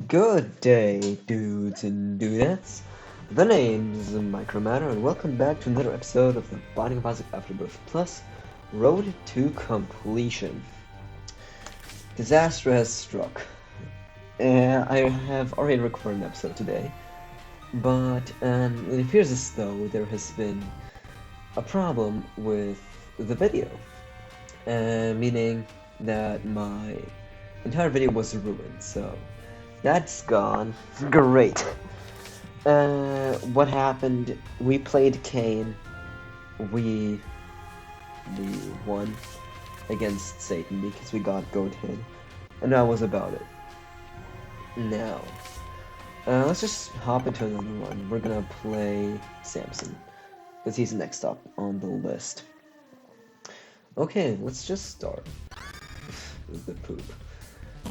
Good day, dudes and dudettes. The name is Micromatter, and welcome back to another episode of the Binding of Isaac Afterbirth Plus Road to Completion. Disaster has struck. I have already recorded an episode today, but it appears as though there has been a problem with the video, meaning that my entire video was ruined, so that's gone. Great. What happened? We played Cain. We won against Satan because we got goated, and that was about it. Now, let's just hop into another one. We're gonna play Samson because he's next up on the list. Okay, let's just start with the poop.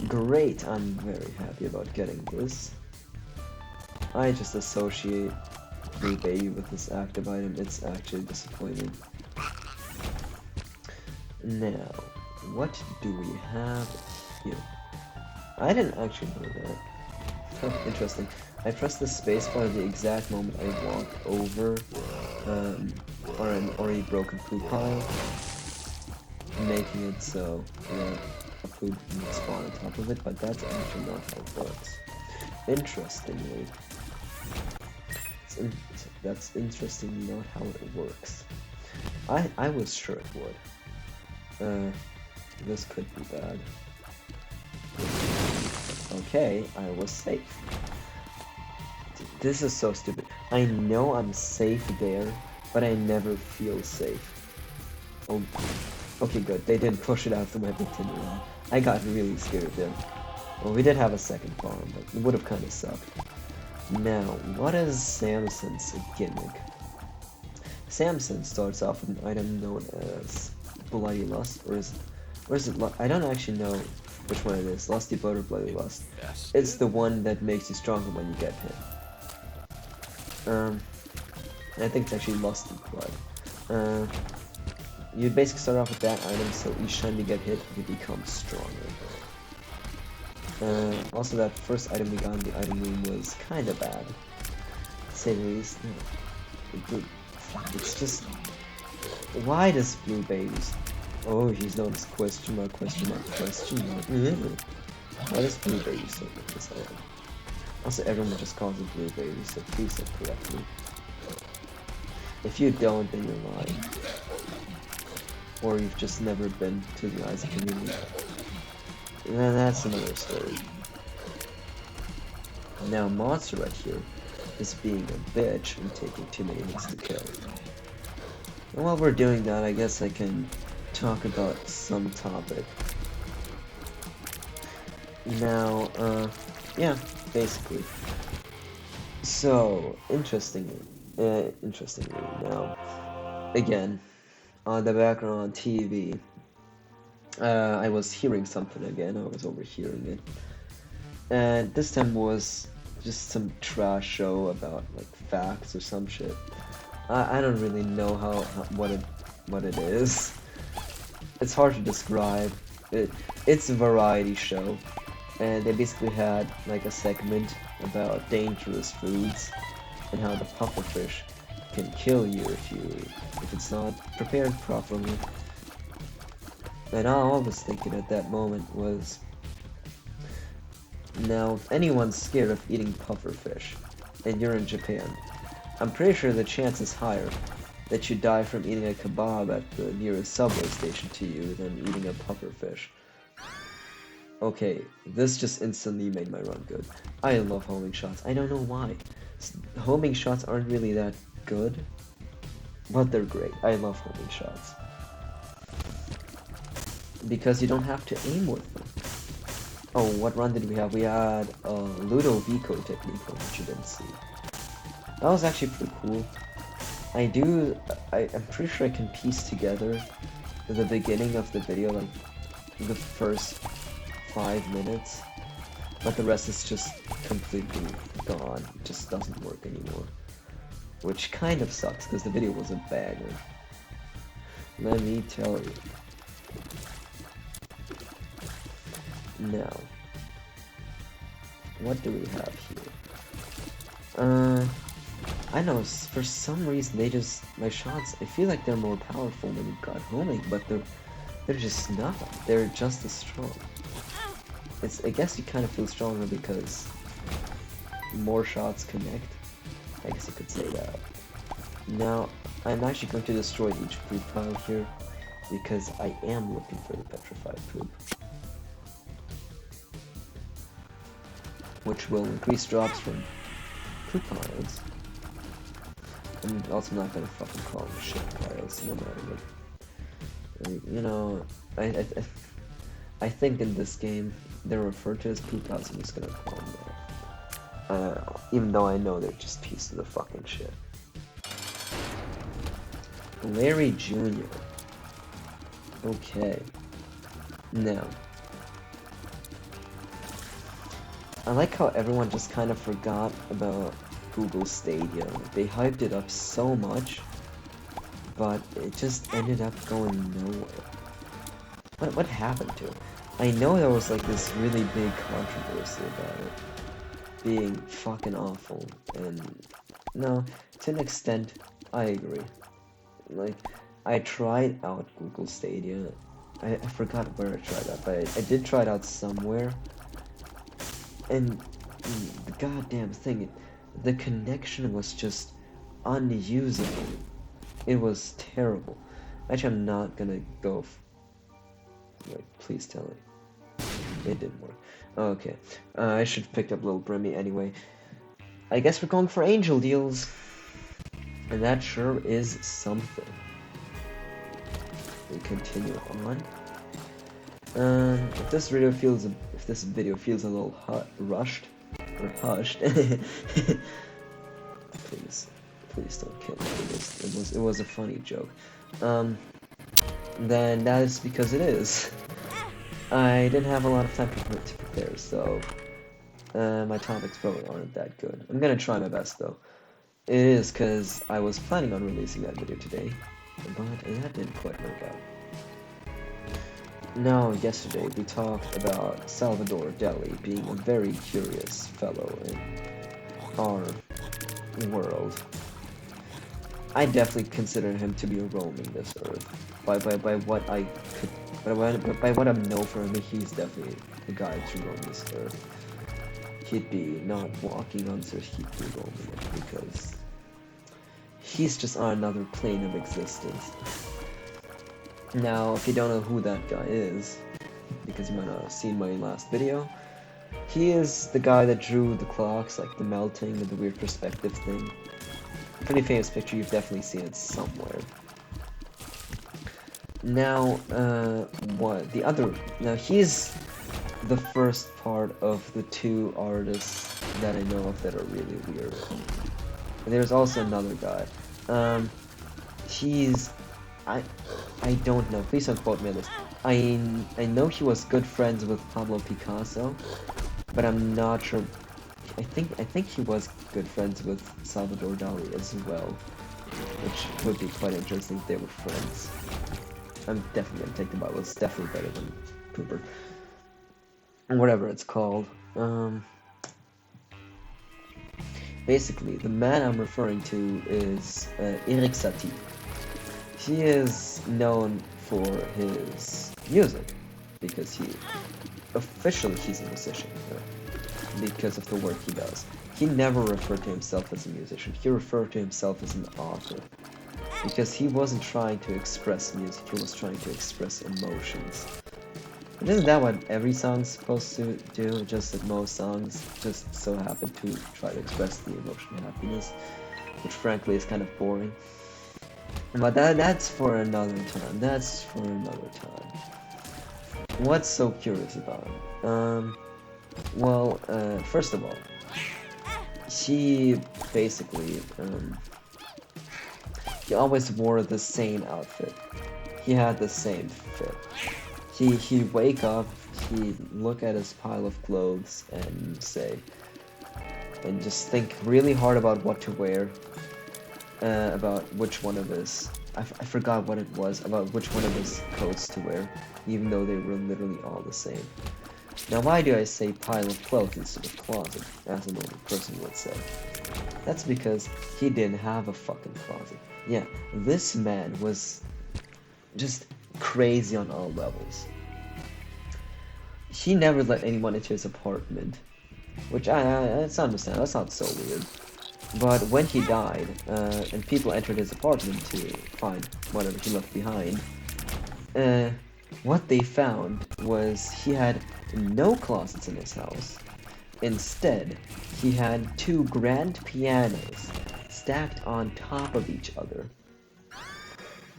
Great, I'm very happy about getting this. I just associate Blue Baby with this active item. It's actually disappointing. Now, what do we have here? I didn't actually know that. Oh, interesting. I pressed the spacebar at the exact moment I walked over an already broken poop pile, making it so a food can spawn on top of it, but that's actually not how it works. Interestingly, that's interestingly not how it works. I was sure it would. This could be bad. Okay, I was safe. This is so stupid. I know I'm safe there, but I never feel safe. Oh. Okay, good. They didn't push it out the web with Tinder. I got really scared there. Well, we did have a second farm, but it would have kind of sucked. Now, what is Samson's gimmick? Samson starts off with an item known as Bloody Lust, or is it? I don't actually know which one it is. Lusty Blood or Bloody Lust. Yes. It's the one that makes you stronger when you get hit. I think it's actually Lusty Blood. You basically start off with that item, so each time you get hit, you become stronger. Also, that first item we got in the item room was kinda bad, to say the least. It's just... Why does Blue Babies... Oh, he's known as question mark, question mark, question mark. Why does Blue Baby so good this item? Also, everyone just calls it Blue Baby, so please say correctly. If you don't, then you're lying. Or you've just never been to the Isaac community. And that's another story. Now, Monster right here is being a bitch and taking too many hits to kill. And while we're doing that, I guess I can talk about some topic. Now, yeah, basically. So, interestingly, now, again, on the background on TV, I was hearing something again. I was overhearing it, and this time was just some trash show about like facts or some shit. I don't really know what it is. It's hard to describe. It's a variety show, and they basically had like a segment about dangerous foods and how the pufferfish can kill you if it's not prepared properly. And all I was thinking at that moment was, now if anyone's scared of eating pufferfish and you're in Japan, I'm pretty sure the chance is higher that you die from eating a kebab at the nearest subway station to you than eating a pufferfish. Okay, this just instantly made my run good. I love homing shots. I don't know why. Homing shots aren't really that good, but they're great. I love homing shots. Because you don't have to aim with them. Oh, what run did we have? We had a Ludovico technique, which you didn't see. That was actually pretty cool. I'm pretty sure I can piece together the beginning of the video, like the first 5 minutes, but the rest is just completely gone. It just doesn't work anymore. Which kind of sucks, because the video was a banger. Let me tell you. Now, what do we have here? I know, for some reason my shots, I feel like they're more powerful when you've got homing, but they're just not. They're just as strong. I guess you kind of feel stronger because more shots connect. I guess you could say that. Now, I'm actually going to destroy each poop pile here, because I am looking for the petrified poop. Which will increase drops from poop piles. I'm also not gonna fucking call them shit piles, no matter what. You know, I think in this game, they're referred to as poop piles, I'm just gonna call them that. Even though I know they're just pieces of fucking shit. Larry Jr. Okay. Now, I like how everyone just kind of forgot about Google Stadia. They hyped it up so much, but it just ended up going nowhere. What happened to it? I know there was like this really big controversy about it being fucking awful, and no, to an extent, I agree. Like, I tried out Google Stadia. I forgot where I tried that, but I did try it out somewhere. And the goddamn thing, the connection was just unusable. It was terrible. Actually, I'm not gonna go. Like, please tell me. It didn't work. Okay. I should have picked up Little Brimmy anyway. I guess we're going for angel deals. And that sure is something. We continue on. If this video feels a little rushed or hushed, please don't kill me. It was a funny joke. Then that is because it is. I didn't have a lot of time to prepare, so my topics probably aren't that good. I'm gonna try my best though. It is because I was planning on releasing that video today, but that didn't quite work out. Now, yesterday we talked about Salvador Dali being a very curious fellow in our world. I definitely consider him to be roaming this earth. By what I know for him, he's definitely a guy to roam this earth. He'd be not walking on Earth, he'd be roaming it because he's just on another plane of existence. Now, if you don't know who that guy is, because you might not have seen my last video, he is the guy that drew the clocks, like the melting and the weird perspective thing. Pretty famous picture, you've definitely seen it somewhere. Now, now he's the first part of the two artists that I know of that are really weird. And there's also another guy. I don't know, please don't quote me on this. I know he was good friends with Pablo Picasso, but I'm not sure. I think he was good friends with Salvador Dali as well, which would be quite interesting if they were friends. I'm definitely gonna take the Bible. It's definitely better than Cooper. Whatever it's called. Basically, the man I'm referring to is Eric Satie. He is known for his music, because he's a musician, because of the work he does. He never referred to himself as a musician, he referred to himself as an author, because he wasn't trying to express music, he was trying to express emotions. And isn't that what every song's supposed to do? Just that most songs just so happen to try to express the emotion of happiness, which frankly is kind of boring. But that's for another time. What's so curious about him? Well, first of all, he basically, he always wore the same outfit. He had the same fit. He'd wake up, he'd look at his pile of clothes and and just think really hard about what to wear, about which one of his, I forgot what it was, about which one of his coats to wear, even though they were literally all the same. Now why do I say pile of clothes instead of closet, as a normal person would say? That's because he didn't have a fucking closet. Yeah, this man was just crazy on all levels. He never let anyone into his apartment, which it's understandable, that's not so weird. But when he died, and people entered his apartment to find whatever he left behind, what they found was he had no closets in his house. Instead, he had two grand pianos stacked on top of each other.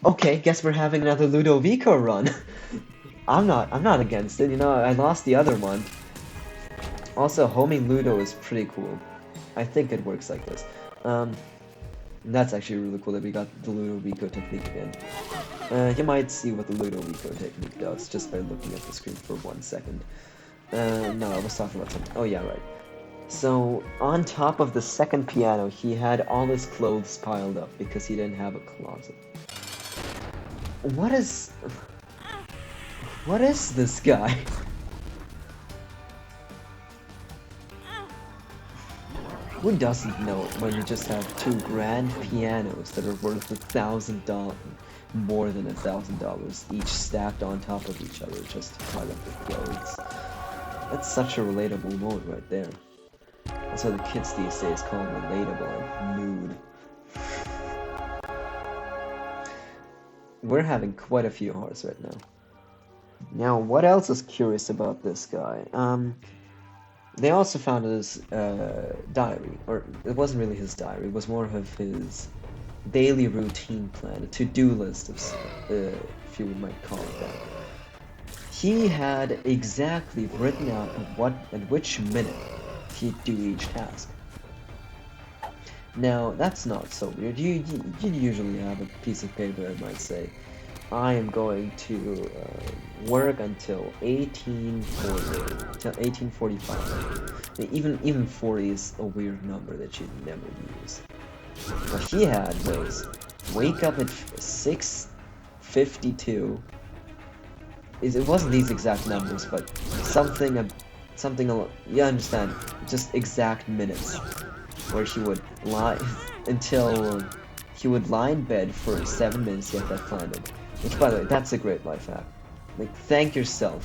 Okay, guess we're having another Ludovico run. I'm not against it, you know, I lost the other one. Also, homing Ludo is pretty cool. I think it works like this. That's actually really cool that we got the Ludovico technique again. You might see what the Ludovico technique does just by looking at the screen for 1 second. No, I was talking about something. Oh yeah, right. So, on top of the second piano, he had all his clothes piled up because he didn't have a closet. What is this guy? Who doesn't know when you just have two grand pianos that are worth $1,000, more than $1,000 each, stacked on top of each other just to pile up with clothes? That's such a relatable moment right there. That's what the kids these days call relatable and nude. We're having quite a few hearts right now. Now, what else is curious about this guy? They also found his diary, or it wasn't really his diary, it was more of his daily routine plan, a to-do list, if you might call it that. He had exactly written out at which minute he'd do each task. Now, that's not so weird. You usually have a piece of paper that might say, I am going to work until 1840, till 1845. Even 40 is a weird number that you'd never use. What he had was wake up at 6:52. It wasn't these exact numbers, but something you understand, just exact minutes, where he would lie until he would lie in bed for 7 minutes, get that planted. Which, by the way, that's a great life hack. Like, thank yourself.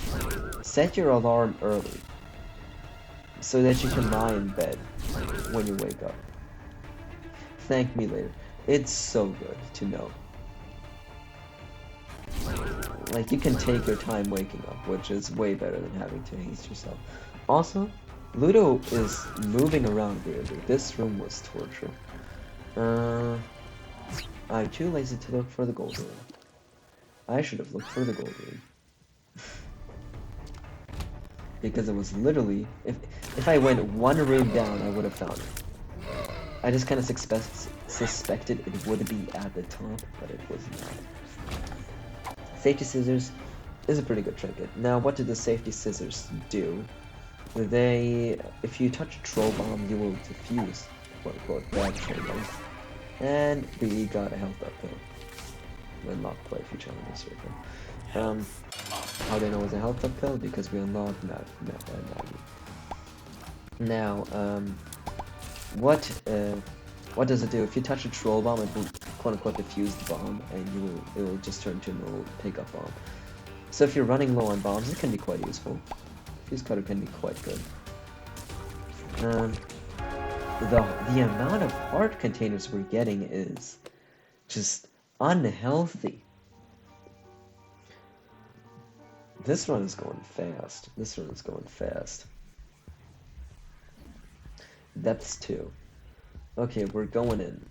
Set your alarm early, so that you can lie in bed when you wake up. Thank me later. It's so good to know. Like, you can take your time waking up, which is way better than having to haste yourself. Also, Ludo is moving around weirdly. This room was torture. I'm too lazy to look for the gold room. I should have looked for the gold room. Because it was literally... If I went one room down, I would have found it. I just kind of suspected it would be at the top, but it was not. Safety scissors is a pretty good trinket. Now, what did the safety scissors do? If you touch a troll bomb, you will defuse, quote-unquote, bad troll bomb. And we got a health up pill. Unlocked quite a few challenges here. How do I know it was a health up pill? Because we unlocked that. Now, what does it do? If you touch a troll bomb, it will quote-unquote defuse the bomb, and it will just turn to a normal pickup bomb. So if you're running low on bombs, it can be quite useful. Fuse cutter can be quite good. The amount of heart containers we're getting is just unhealthy. This run is going fast. Depths 2. Okay, we're going in.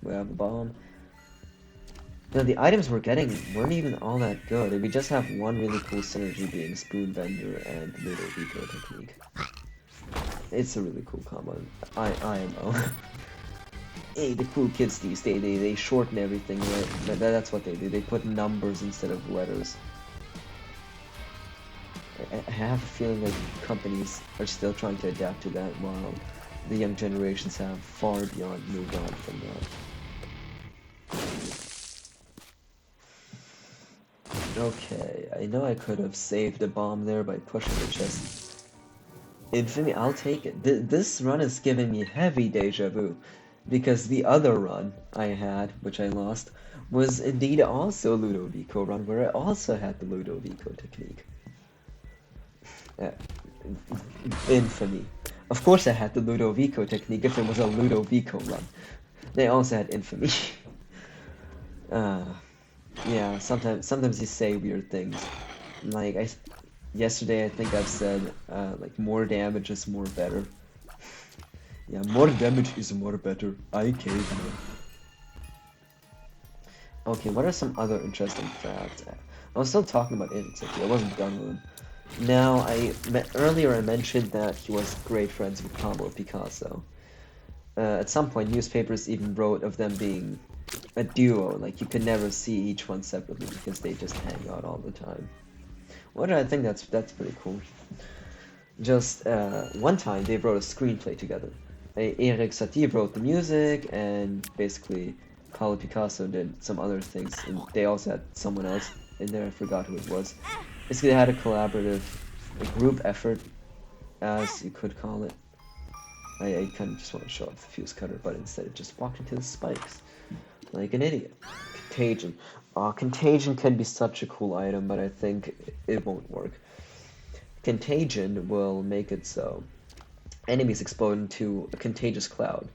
We have a bomb. Now, the items we're getting weren't even all that good. We just have one really cool synergy being Spoon Bender and Ludovico technique. It's a really cool combo. IMO. Hey, the cool kids these days, they shorten everything, right? That's what they do. They put numbers instead of letters. I have a feeling that companies are still trying to adapt to that, while the young generations have far beyond moved on from that. Okay, I know I could have saved a bomb there by pushing the chest. Infamy, I'll take it. This run is giving me heavy deja vu, because the other run I had, which I lost, was indeed also a Ludovico run, where I also had the Ludovico technique. Uh, Infamy. Of course I had the Ludovico technique if it was a Ludovico run. They also had infamy. uh, yeah, sometimes you say weird things. Like yesterday I think I've said like more damage is more better. Yeah, more damage is more better. I caveman. Okay, what are some other interesting facts? I was still talking about Insect. I wasn't done with him. Now, earlier I mentioned that he was great friends with Pablo Picasso. At some point, newspapers even wrote of them being a duo, like you could never see each one separately because they just hang out all the time. What I think that's pretty cool. Just one time they wrote a screenplay together. Eric Satie wrote the music, and basically Pablo Picasso did some other things, and they also had someone else in there. I forgot who it was. Basically, they had a collaborative, group effort, as you could call it. I kind of just want to show off the fuse cutter, but instead it just walked into the spikes. Like an idiot. Contagion. Contagion can be such a cool item, but I think it won't work. Contagion will make it so enemies explode into a contagious cloud,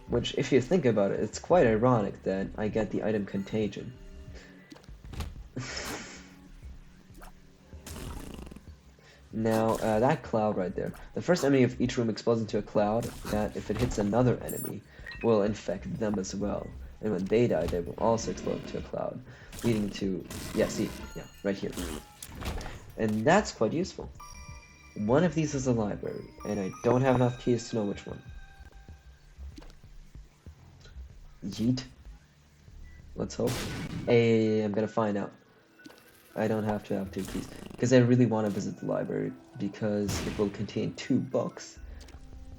which, if you think about it, it's quite ironic that I get the item Contagion. Now, that cloud right there, the first enemy of each room explodes into a cloud that, if it hits another enemy, will infect them as well. And when they die, they will also explode into a cloud, leading to, yeah, right here. And that's quite useful. One of these is a library, and I don't have enough keys to know which one. Yeet. Let's hope. Hey, I'm gonna find out. I don't have to have 2 keys, because I really want to visit the library, because it will contain 2 books,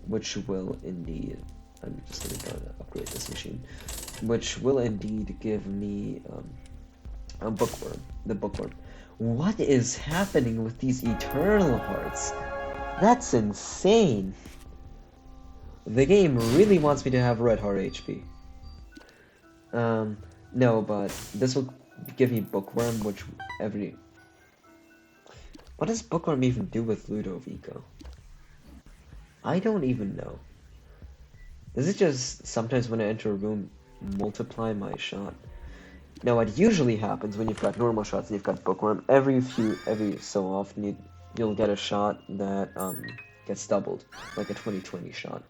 which will indeed, I'm just going to upgrade this machine, which will indeed give me a bookworm, the bookworm. What is happening with these eternal hearts? That's insane! The game really wants me to have red heart HP. No, but this will give me bookworm, which what does bookworm even do with Ludovico? I don't even know. Does it just sometimes when I enter a room multiply my shot? Now, what usually happens when you've got normal shots and you've got bookworm, every so often you'll get a shot that gets doubled, like a 20/20 shot.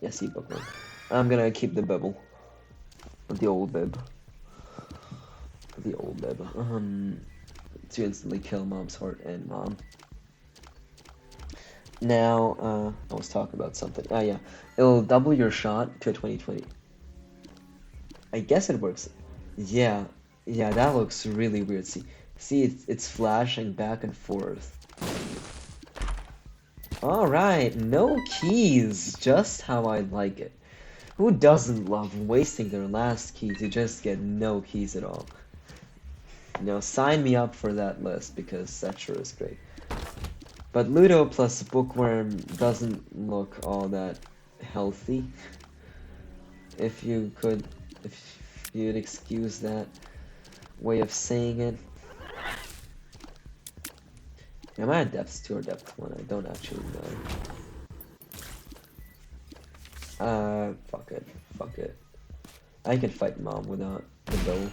Yeah, see bookworm. I'm gonna keep the bibble, the old bib. The old bib. To instantly kill mom's heart and mom. Now, I was talking about something. Ah, yeah. It'll double your shot to a 20/20. I guess it works. Yeah, that looks really weird. See, it's flashing back and forth. Alright, no keys. Just how I like it. Who doesn't love wasting their last key to just get no keys at all? You know, sign me up for that list, because that sure is great. But Ludo plus Bookworm doesn't look all that healthy. If you'd excuse that way of saying it. Am I at depth 2 or depth 1? I don't actually know. Fuck it. I can fight mom without the bow.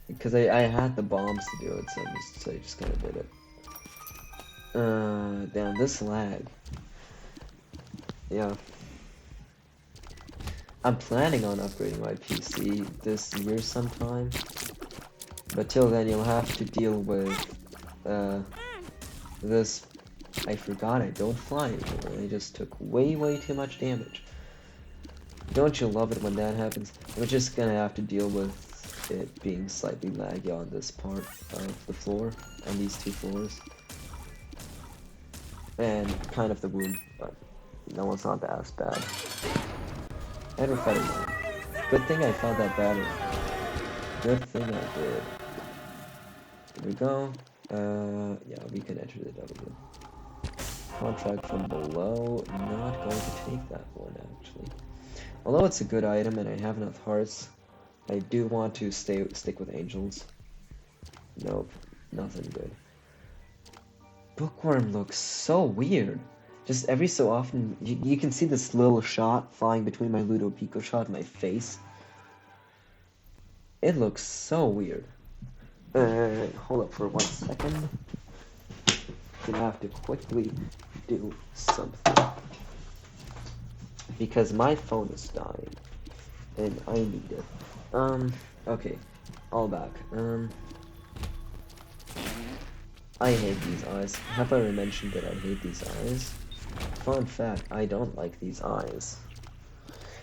Because I had the bombs to do it, so I just kind of did it. Damn, this lag. Yeah. I'm planning on upgrading my PC this year sometime. But till then, you'll have to deal with, this. I forgot I don't fly anymore. I just took way too much damage. Don't you love it when that happens? We're just gonna have to deal with it being slightly laggy on this part of the floor, and these 2 floors. And kind of the wound, but no, it's not as bad. I never felt it. Good thing I found that battery. Good thing I did. Here we go. Yeah, we can enter the W. Contract from below. Not going to take that one, actually. Although it's a good item and I have enough hearts, I do want to stick with angels. Nope, nothing good. Bookworm looks so weird. Just every so often, you can see this little shot flying between my Ludovico shot and my face. It looks so weird. Hold up for 1 second. Gonna have to quickly do something. Because my phone is dying. And I need it. Okay. All back. I hate these eyes. Have I already mentioned that I hate these eyes? Fun fact, I don't like these eyes.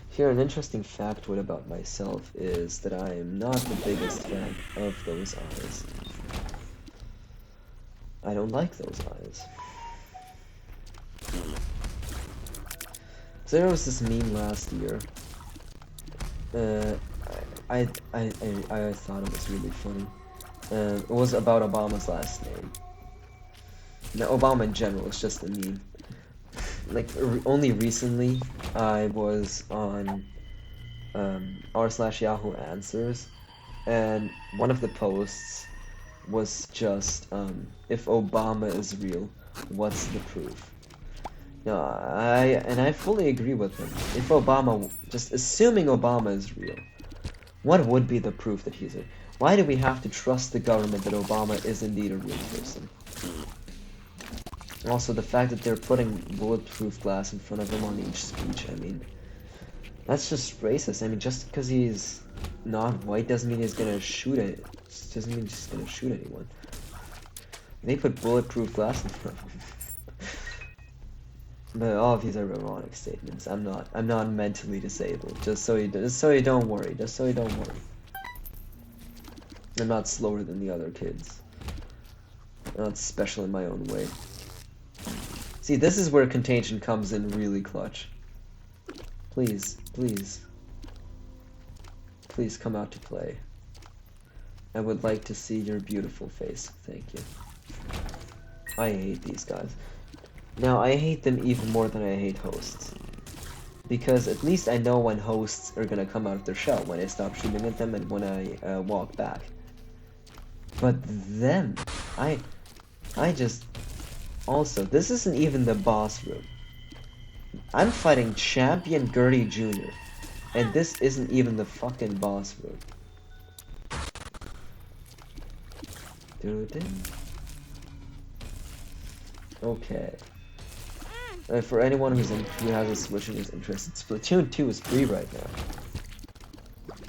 Here, an interesting factoid about myself is that I am not the biggest fan of those eyes. I don't like those eyes. So there was this meme last year. I thought it was really funny. It was about Obama's last name. Now, Obama in general is just a meme. Like, only recently, I was on r/Yahoo Answers, and one of the posts was just, if Obama is real, what's the proof? No, I fully agree with him. If Obama, just assuming Obama is real, what would be the proof that he's real? Why do we have to trust the government that Obama is indeed a real person? Also, the fact that they're putting bulletproof glass in front of him on each speech, I mean, that's just racist. I mean, just because he's not white doesn't mean he's gonna shoot it. Doesn't mean he's gonna shoot anyone. They put bulletproof glass in front of him. But all of these are ironic statements. I'm not mentally disabled. Just so you don't worry. Just so you don't worry. I'm not slower than the other kids. I'm not special in my own way. See, this is where contagion comes in really clutch. Please, please. Please come out to play. I would like to see your beautiful face. Thank you. I hate these guys. Now, I hate them even more than I hate hosts. Because at least I know when hosts are gonna come out of their shell, when I stop shooting at them and when I walk back. But them, I just... Also, this isn't even the boss room. I'm fighting Champion Gertie Jr. And this isn't even the fucking boss room. Okay. For anyone who has a Switch and is interested, Splatoon 2 is free right now.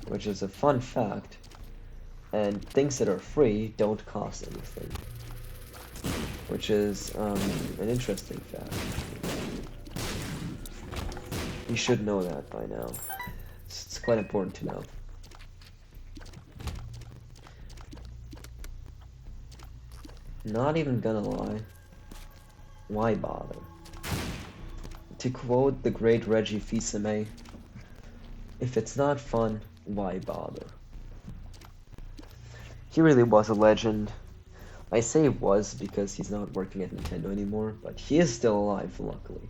Which is a fun fact. And things that are free don't cost anything. Which is an interesting fact. You should know that by now. It's quite important to know. Not even gonna lie. Why bother? To quote the great Reggie Fils-Aimé, if it's not fun, why bother? He really was a legend. I say was because he's not working at Nintendo anymore, but he is still alive, luckily.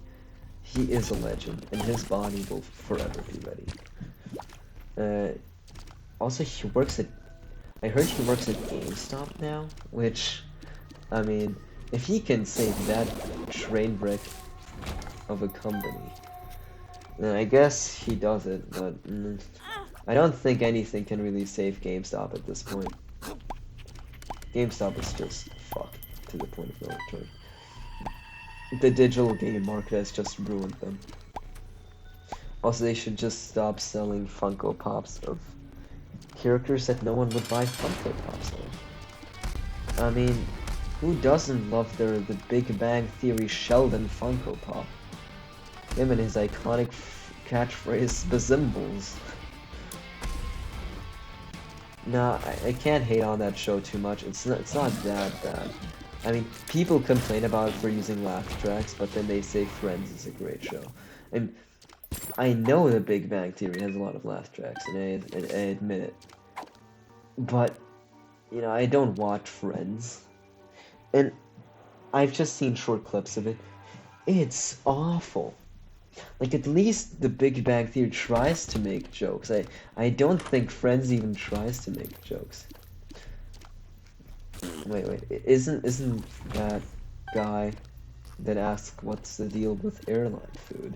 He is a legend, and his body will forever be ready. Also, he works at... I heard he works at GameStop now, which... I mean, if he can save that train wreck of a company, then I guess he does it, but... I don't think anything can really save GameStop at this point. GameStop is just fucked to the point of no return. The digital game market has just ruined them. Also, they should just stop selling Funko Pops of characters that no one would buy Funko Pops of. I mean, who doesn't love the Big Bang Theory Sheldon Funko Pop? Him and his iconic catchphrase, Bazimbles. Nah, I can't hate on that show too much. It's not that bad. I mean, people complain about it for using laugh tracks, but then they say Friends is a great show. And I know the Big Bang Theory has a lot of laugh tracks, and I admit it. but, you know, I don't watch Friends. And I've just seen short clips of it. It's awful. Like, at least the Big Bang Theory tries to make jokes. I don't think Friends even tries to make jokes. Wait, isn't that guy that asks what's the deal with airline food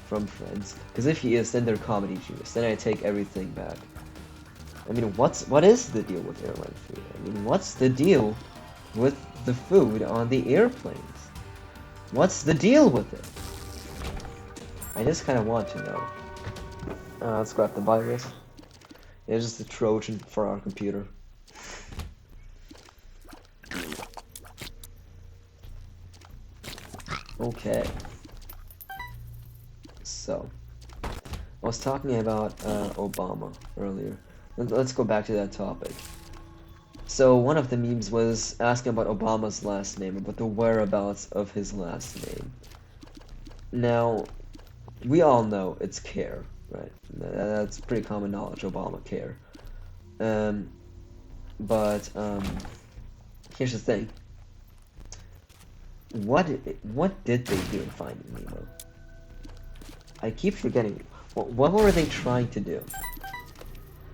from Friends? Because if he is, then they're comedy genius. Then I take everything back. I mean, what is the deal with airline food? I mean, what's the deal with the food on the airplanes? What's the deal with it? I just kind of want to know. Let's grab the virus. It's just a Trojan for our computer. Okay. So, I was talking about Obama earlier. Let's go back to that topic. So one of the memes was asking about Obama's last name, about the whereabouts of his last name. Now, we all know it's Care, right? That's pretty common knowledge, Obamacare. But here's the thing. What did they do in Finding Nemo? I keep forgetting. What were they trying to do?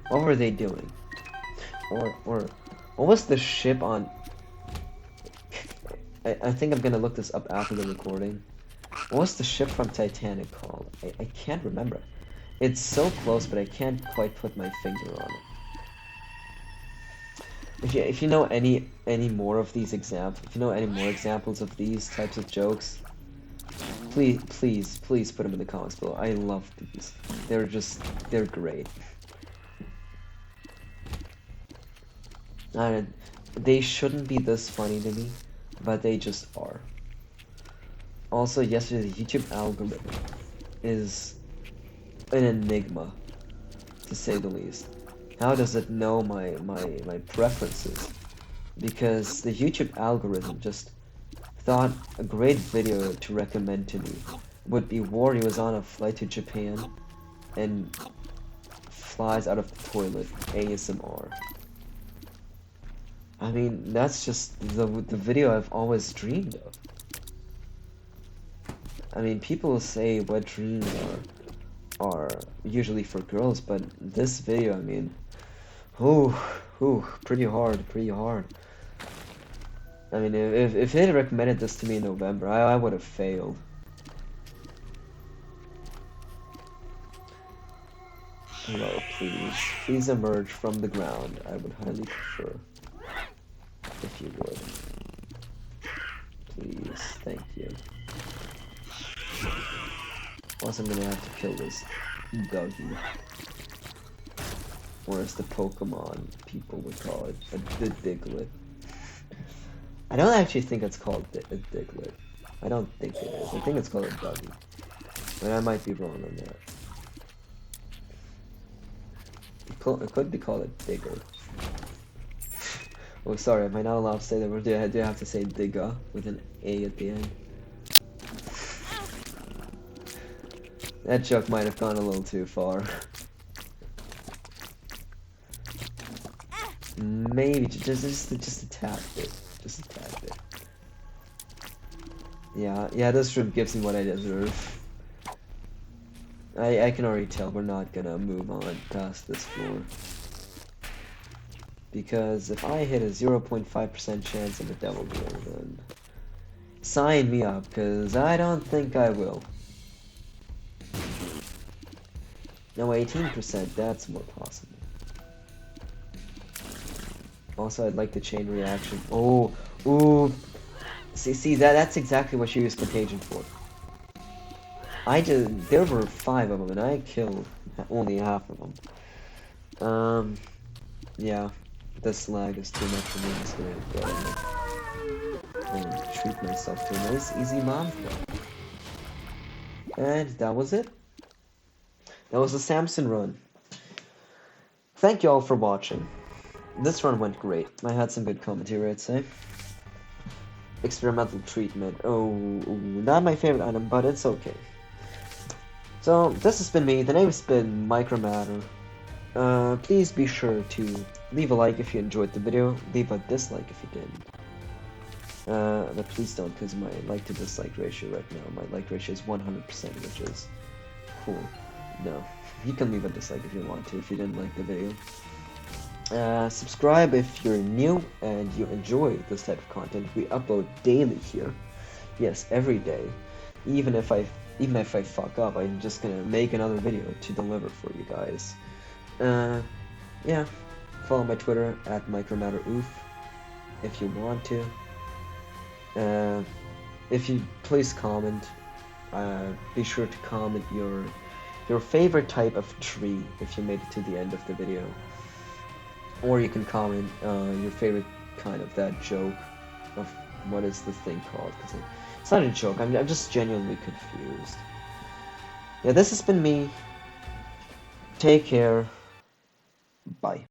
What were they doing? Or what was the ship on? I think I'm gonna look this up after the recording. What was the ship from Titanic called? I can't remember. It's so close, but I can't quite put my finger on it. If you know any more of these examples, if you know any more examples of these types of jokes, please put them in the comments below. I love these. They're great. They shouldn't be this funny to me, but they just are. Also, yesterday the YouTube algorithm is an enigma, to say the least. How does it know my preferences? Because the YouTube algorithm just thought a great video to recommend to me would be Wari was on a flight to Japan and flies out of the toilet ASMR. I mean, that's just the video I've always dreamed of. I mean, people say wet dreams are usually for girls, but this video, I mean, pretty hard. I mean, if they had recommended this to me in November, I would have failed. Hello, please emerge from the ground. I would highly prefer, if you would. Please, thank you. Also, I'm gonna have to kill this Dougie. Or as the Pokemon people would call it, the Diglett. I don't actually think it's called a Diglett. I don't think it is. I think it's called a Dougie. But I might be wrong on that. It could be called a Digger. Oh, sorry, am I not allowed to say that word? Do I have to say Digga with an A at the end? That joke might have gone a little too far. Maybe just a tad bit. Just a tad bit. Yeah, this room gives me what I deserve. I can already tell we're not gonna move on past this floor. Because if I hit a 0.5% chance of a devil deal, then sign me up, because I don't think I will. No, 18%, that's more possible. Also, I'd like the chain reaction. Oh, ooh. See, that's exactly what you use Contagion for. There were 5 of them, and I killed only half of them. Yeah, this lag is too much for me. I'm just gonna go and treat myself to a nice, easy mom throw. And that was it. That was the Samson run. Thank you all for watching. This run went great. I had some good commentary, I'd say. Experimental treatment. Oh, not my favorite item, but it's okay. So, this has been me. The name has been Micromatter. Please be sure to Leave a like if you enjoyed the video, leave a dislike if you didn't. But please don't, because my like to dislike ratio right now, my like ratio is 100%, which is cool. No, you can leave a dislike if you want to, if you didn't like the video. Subscribe if you're new and you enjoy this type of content. We upload daily here. Yes, every day. Even if I fuck up, I'm just gonna make another video to deliver for you guys. Yeah. Follow my Twitter at micromatteroof if you want to. If you please comment, be sure to comment your favorite type of tree if you made it to the end of the video, or you can comment your favorite kind of that joke of what is the thing called, because it's not a joke. I'm just genuinely confused. Yeah, this has been me. Take care. Bye.